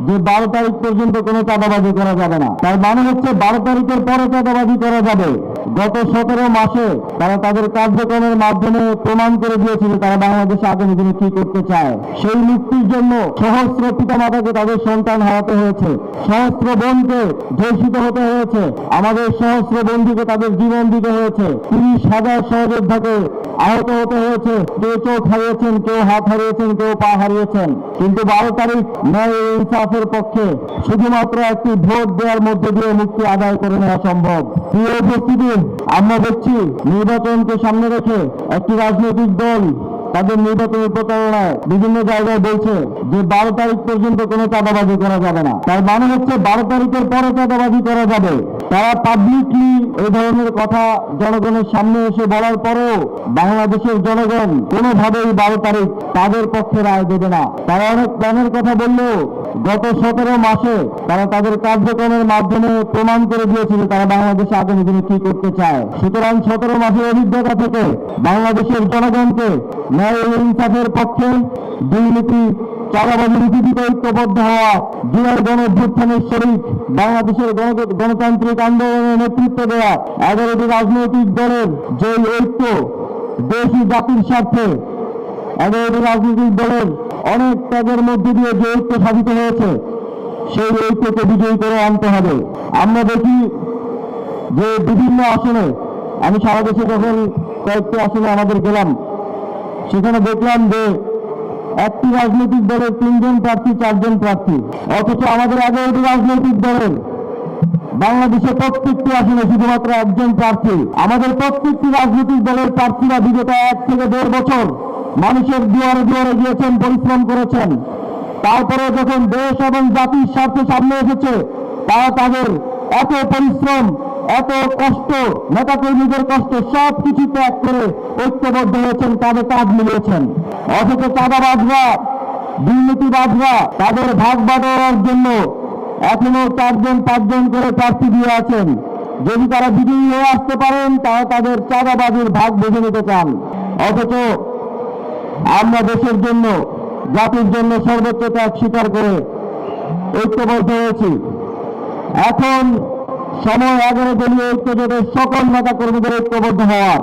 যে 12 তারিখ পর্যন্ত কোনো চাঁদাবাজি করা যাবে না। তার মানে হচ্ছে 12 তারিখের পরে চাঁদাবাজি করা যাবে। গত 17 মাসে তারা তাদের কার্যক্রমের মাধ্যমে প্রমাণ করে দিয়েছে যে তারা বাংলাদেশে আগামী দিনে কি করতে চায়। সেই মুক্তির জন্য সহস্র পিতামাতাকে তাদের সন্তান হারাতে হয়েছে, সহস্র বোনকে ধর্ষিত হতে হয়েছে, আমাদের সহস্র বন্ধুকে তাদের জীবন দিতে হয়েছে, 30,000 সহযোদ্ধাকে আহত হতে হয়েছে, কেউ চোখ হারিয়েছেন, কেউ হাত হারিয়েছেন, কেউ পা হারিয়েছেন। কিন্তু 12 তারিখ ন্যায় ও ইনসাফের পক্ষে শুধুমাত্র একটি ভোট দেওয়ার মধ্যে দিয়ে মুক্তি আদায় করে নেওয়া সম্ভব। প্রিয় উপস্থিতি, আমরা দেখছি নির্বাচনকে সামনে রেখে একটি রাজনৈতিক দল তাদের নির্বাচনী প্রচারণায় বিভিন্ন জায়গায় বলছে যে 12 তারিখ পর্যন্ত কোনো চাঁদাবাজি করা যাবে না। তার মানে হচ্ছে 12 তারিখের পরে চাঁদাবাজি করা যাবে। তারা পাবলিকলি এই ধরনের কথা জনগণের সামনে এসে বলার পরেও বাংলাদেশের জনগণ কোনোভাবেই 12 তারিখ তাদের পক্ষে রায় দেবে না। তারা অনেক প্ল্যানের কথা বললেও গত 17 মাসে তারা তাদের কার্যক্রমের মাধ্যমে প্রমাণ করে দিয়েছে যে তারা বাংলাদেশে আগামী দিনে কি করতে চায়। সুতরাং 17 মাসের অভিজ্ঞতা থেকে বাংলাদেশের জনগণকে ন্যায় ও ইনসাফের পক্ষে দুর্নীতি চাঁদাবাজি নীতিতে ঐক্যবদ্ধ হওয়া, জুলাই গণঅভ্যুত্থানের শরীক বাংলাদেশের গণতান্ত্রিক আন্দোলনের নেতৃত্ব দেওয়া 11টি রাজনৈতিক দলের যে ঐক্য দেশ ও জাতির স্বার্থে 11টি রাজনৈতিক দলের অনেক ত্যাগের মধ্যে দিয়ে যে ঐক্য সাধিত হয়েছে, সেই ঐক্যকে বিজয়ী করে আনতে হবে। আমরা দেখি যে বিভিন্ন আসনে, আমি সারা দেশে যখন কয়েকটি আসনে আমাদের গেলাম, সেখানে দেখলাম যে একটি রাজনৈতিক দলের 3 জন প্রার্থী, 4 জন প্রার্থী, অথচ আমাদের 11টি রাজনৈতিক দলের বাংলাদেশে প্রত্যেকটি আসনে শুধুমাত্র 1 জন প্রার্থী। আমাদের প্রত্যেকটি রাজনৈতিক দলের প্রার্থীরা বিগত 1 থেকে 1.5 বছর মানুষের দুয়ারে দুয়ারে গিয়েছেন, পরিশ্রম করেছেন। তারপরে যখন দেশ এবং জাতির স্বার্থে সামনে এসেছে, তারা তাদের এত পরিশ্রম, এত কষ্ট, নেতাকর্মীদের কষ্ট সব কিছু ত্যাগ করে ঐক্যবদ্ধ হয়েছেন, তাদের কাজ মিলিয়েছেন। অথচ চাঁদাবাজরা, দুর্নীতিবাজরা তাদের ভাগ বাটোয়ারার জন্য এখনো 4 জন 5 জন করে প্রার্থী দিয়ে আছেন। যদি তারা বিজয়ী হয়ে আসতে পারেন, তারা তাদের চাঁদাবাজির ভাগ বুঝে নিতে চান। অথচ আমরা দেশের জন্য, জাতির জন্য সর্বোচ্চ ত্যাগ স্বীকার করে ঐক্যবদ্ধ হয়েছি। এখন সময় 11 দলীয় ঐক্যজোটের সকল নেতা কর্মীদের ঐক্যবদ্ধ হওয়ার।